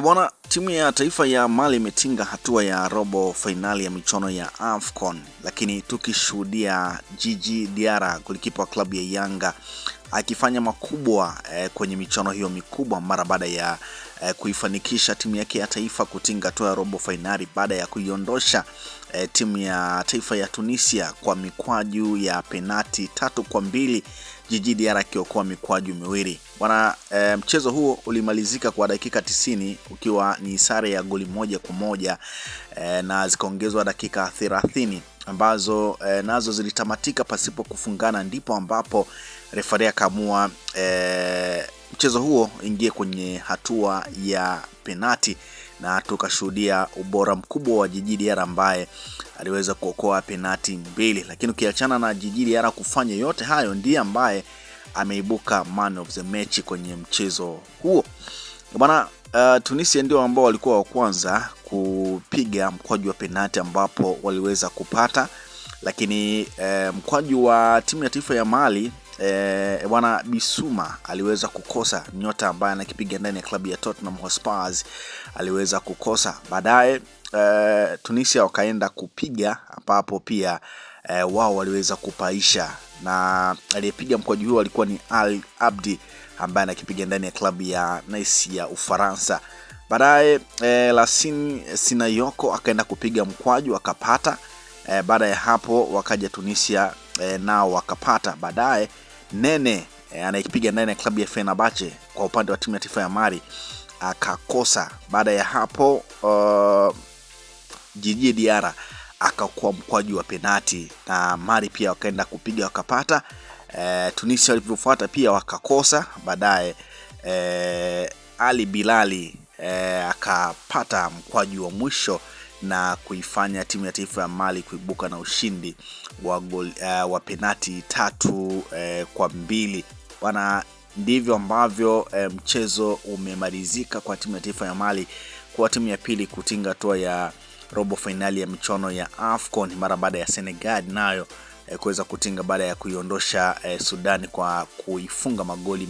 Bwana, timu ya taifa ya Mali imetinga hatua ya robo finali ya michuano ya AFCON, lakini tukishuhudia Djigui Diarra, golikipa wa klabu ya Yanga, akifanya makubwa kwenye michuano hiyo mikubwa mara baada ya kuifanikisha timu yake ya taifa kutinga hatua ya robo finali baada ya kuiondosha timu ya taifa ya Tunisia kwa mikwaju ya penati 3-2, Djigui Diarra akiokoa mikwaju miwili. Bwana, mchezo huo ulimalizika kwa dakika 90 ukiwa ni sare ya goli 1-1 na zikaongezwa dakika 30 ambazo nazo zilitamatika pasipo kufungana, ndipo ambapo refari akaamua mchezo huo ingie kwenye hatua ya penati, na tukashuhudia ubora mkubwa wa Djigui Diarra ambaye aliweza kuokoa penati 2. Lakini ukiachana na Djigui Diarra kufanya yote hayo, ndiye ambaye ameibuka man of the match kwenye mchezo huo. Bwana, Tunisia ndio ambao walikuwa wa kwanza kupiga mkwaju wa penati ambapo waliweza kupata, lakini mkwaju wa timu ya taifa ya Mali bwana Bissouma aliweza kukosa. Nyota ambaye anakipiga ndani ya klabu ya Tottenham Hotspur aliweza kukosa. Baadaye Tunisia wakaenda kupiga ambapo pia wao waliweza kupaisha, na aliyepiga mkwaju huo alikuwa ni Al Abdi ambaye anakipiga ndani ya klabu ya Nice ya Ufaransa. Baadaye Lassine Sinayoko akaenda kupiga mkwaju akapata. Baada ya hapo wakaja Tunisia nao wakapata. Baadaye Nene anayekipiga ndani ya klabu ya Fenerbahce kwa upande wa timu ya taifa ya Mali akakosa. Baada ya hapo Djigui Diarra akakuwa mkwaju wa penati na Mali pia wakaenda kupiga wakapata. Tunisia walipofuata pia wakakosa. Baadaye Ali Bilali akapata mkwaju wa mwisho na kuifanya timu ya taifa ya Mali kuibuka na ushindi wa penati 3-2. Bwana, ndivyo ambavyo mchezo umemalizika kwa timu ya taifa ya Mali kwa timu ya pili kutinga hatua ya robo finali ya michuano ya AFCON mara baada ya Senegal nayo kuweza kutinga baada ya kuiondosha Sudan kwa kuifunga magoli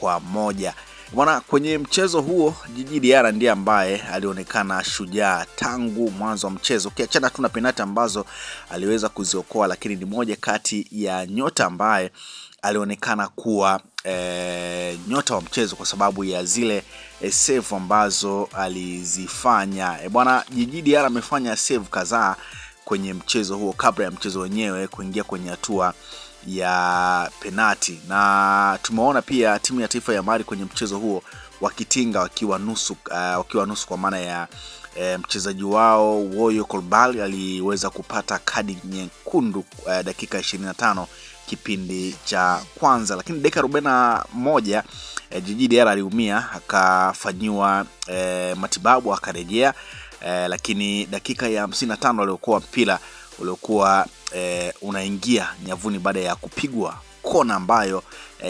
3-1. Bwana, kwenye mchezo huo Djigui Diarra ndiye ambaye alionekana shujaa tangu mwanzo wa mchezo, ukiachana tu na penati ambazo aliweza kuziokoa, lakini ni moja kati ya nyota ambaye alionekana kuwa nyota wa mchezo kwa sababu ya zile save ambazo alizifanya. Bwana, Djigui Diarra amefanya save kadhaa kwenye mchezo huo kabla ya mchezo wenyewe kuingia kwenye hatua ya penati, na tumeona pia timu ya taifa ya Mali kwenye mchezo huo wakitinga wakiwa nusu kwa maana ya mchezaji wao Woyo Coulibaly aliweza kupata kadi nyekundu dakika 25 kipindi cha kwanza, lakini dakika 41 Djigui Diarra aliumia akafanyiwa matibabu akarejea, lakini dakika ya 55 aliokuwa mpira uliokuwa unaingia nyavuni baada ya kupigwa kona ambayo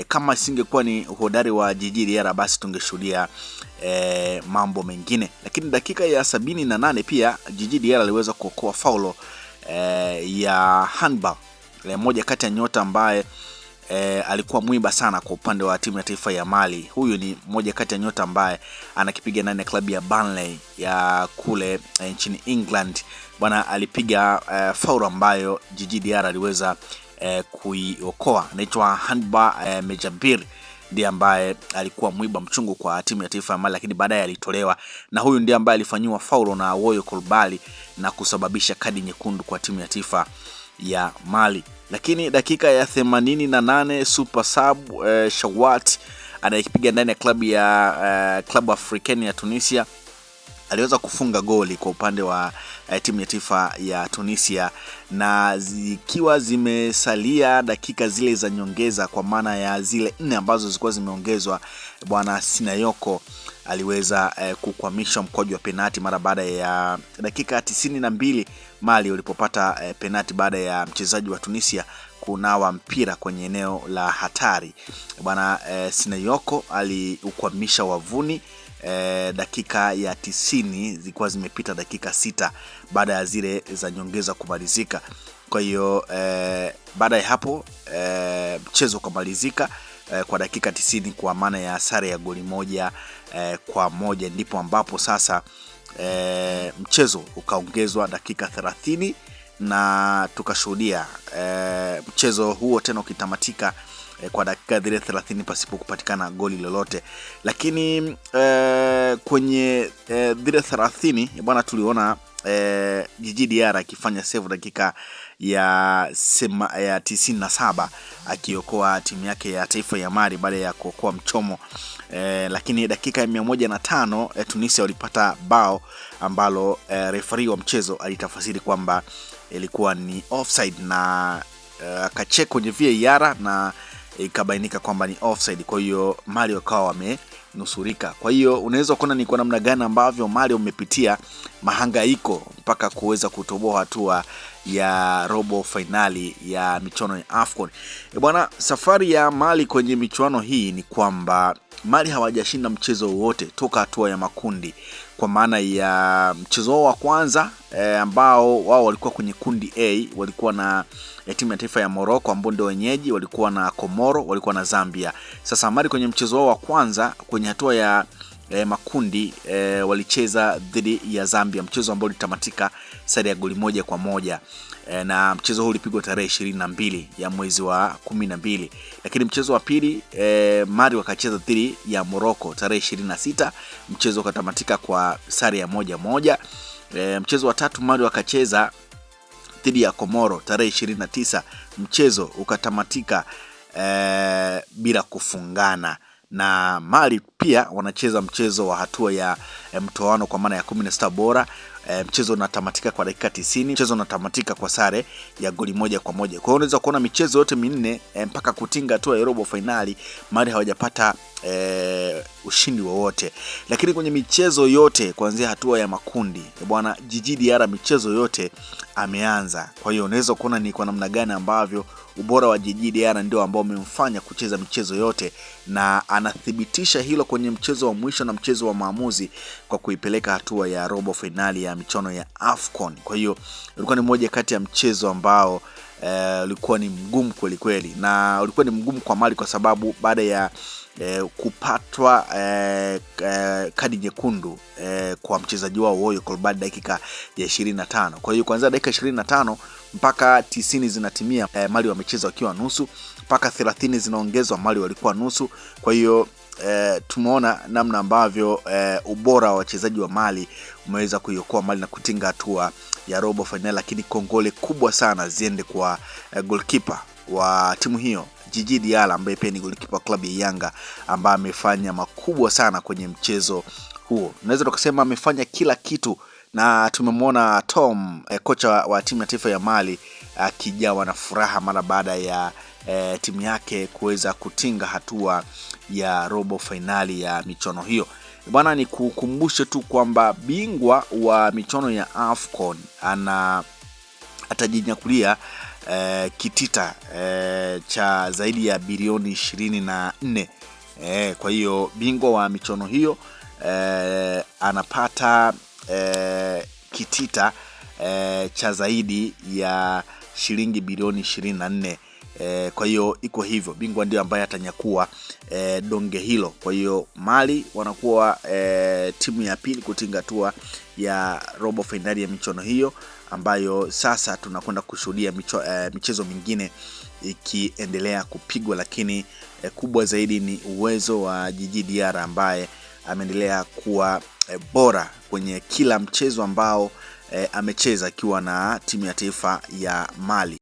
kama isingekuwa ni uhodari wa Djigui Diarra basi tungeshuhudia mambo mengine. Lakini dakika ya 78 pia Djigui Diarra aliweza kuokoa faulo ya handball. Moja kati ya nyota ambaye alikuwa mwiba sana kwa upande wa timu ya taifa ya Mali. Huyu ni moja kati ya nyota ambaye anakipiga ndani ya klabu ya Burnley ya kule nchini England. Bwana, alipiga faulu ambayo Djigui Diarra aliweza kuiokoa. Anaitwa Handball Mejabir, ndiye ambaye alikuwa mwiba mchungu kwa timu ya taifa ya Mali, lakini baadaye alitolewa, na huyu ndiye ambaye alifanywa faulu na Woyo Coulibaly na kusababisha kadi nyekundu kwa timu ya taifa ya Mali. Lakini dakika ya 88 super sub Shawat anayekipiga ndani ya klabu Africaine ya Tunisia aliweza kufunga goli kwa upande wa timu ya taifa ya Tunisia, na zikiwa zimesalia dakika zile za nyongeza kwa maana ya zile 4 ambazo zilikuwa zimeongezwa, bwana Sinayoko aliweza kukwamisha mkwaju wa penati mara baada ya dakika 92 Mali walipopata penati baada ya mchezaji wa Tunisia kunawa mpira kwenye eneo la hatari. Bwana, Sinayoko aliukwamisha wavuni dakika ya 90, zilikuwa zimepita dakika 6 baada ya zile za nyongeza kumalizika. Kwa hiyo baada ya hapo mchezo kumalizika kwa dakika 90 kwa maana ya sare ya goli moja kwa moja, ndipo ambapo sasa mchezo ukaongezwa dakika 30 na tukashuhudia mchezo huo tena ukitamatika kwa dakika 30 pasipo kupatikana goli lolote. Lakini kwenye 30 bwana, tuliona Djigui Diarra akifanya save dakika ya 97 akiokoa timu yake ya taifa ya Mali baada ya kuokoa mchomo. Lakini dakika ya 105 Tunisia walipata bao ambalo referee wa mchezo alitafasiri kwamba ilikuwa ni offside na akacheck kwenye VAR na ikabainika kwamba ni offside. Kwa hiyo Mali wakawa wamenusurika. Kwa hiyo unaweza kuona ni kwa namna gani ambavyo Mali umepitia mahangaiko mpaka kuweza kutoboa hatua ya robo finali ya michuano ya AFCON. Bwana, safari ya Mali kwenye michuano hii ni kwamba Mali hawajashinda mchezo wote toka hatua ya makundi, kwa maana ya mchezo wao wa kwanza ambao wao walikuwa kwenye kundi A, walikuwa na timu ya taifa ya Morocco ambao ndio wenyeji, walikuwa na Komoro, walikuwa na Zambia. Sasa Mali kwenye mchezo wao wa kwanza kwenye hatua ya makundi walicheza dhidi ya Zambia, mchezo ambao ulitamatika sare ya goli moja kwa moja, na mchezo huu ulipigwa tarehe 22 ya mwezi wa 12. Lakini mchezo wa pili Mali wakacheza dhidi ya Morocco tarehe 26, mchezo ukatamatika kwa sare ya 1-1. Mchezo wa tatu Mali wakacheza dhidi ya Komoro tarehe 29, mchezo ukatamatika bila kufungana. Na Mali pia wanacheza mchezo wa hatua ya mtoano kwa maana ya 16 bora. Mchezo unatamatika kwa dakika 90, mchezo unatamatika kwa sare ya goli moja kwa moja. Kwa hiyo unaweza kuona michezo yote minne mpaka kutinga hatua ya robo finali Mali hawajapata ushindi wowote. Lakini kwenye michezo yote kuanzia hatua ya makundi bwana, Djigui Diarra michezo yote ameanza. Kwa hiyo unaweza kuona ni kwa namna gani ambavyo ubora wa Djigui Diarra ndio ambao umemfanya kucheza michezo yote, na anathibitisha hilo kwenye mchezo wa mwisho na mchezo wa maamuzi kwa kuipeleka hatua ya robo finali ya michuano ya AFCON. Kwa hiyo ulikuwa ni moja kati ya mchezo ambao ulikuwa ni mgumu kweli kweli, na ulikuwa ni mgumu kwa Mali kwa sababu baada ya kupatwa kadi nyekundu kwa mchezaji wao Woyo Kolbad dakika ya 25. Kwa hiyo kuanzia dakika 25 mpaka 90 zinatimia Mali wamecheza wakiwa nusu, mpaka 30 zinaongezwa Mali walikuwa nusu. Kwa hiyo tumeona namna ambavyo ubora wa wachezaji wa Mali umeweza kuiokoa Mali na kutinga hatua ya robo finali. Lakini kongole kubwa sana ziende kwa goalkeeper wa timu hiyo Djigui Diarra ambaye pia ni goalkeeper klabu ya Yanga, ambaye amefanya makubwa sana kwenye mchezo huo. Naweza tukasema amefanya kila kitu, na tumemwona Tom kocha wa timu ya taifa ya Mali akijawa na furaha mara baada ya timu yake kuweza kutinga hatua ya robo finali ya michuano hiyo. Bwana, ni kukumbushe tu kwamba bingwa wa michuano ya AFCON atajinyakulia kitita cha zaidi ya bilioni 24. Kwa hiyo bingwa wa michuano hiyo anapata kitita cha zaidi ya shilingi bilioni 24. Kwa hiyo iko hivyo, bingwa ndio ambaye atanyakua donge hilo. Kwa hiyo Mali wanakuwa timu ya pili kutinga hatua ya robo finali ya michuano hiyo, ambayo sasa tunakwenda kushuhudia michezo mingine ikiendelea kupigwa. Lakini kubwa zaidi ni uwezo wa Djigui Diarra ambaye ameendelea kuwa bora kwenye kila mchezo ambao amecheza akiwa na timu ya taifa ya Mali.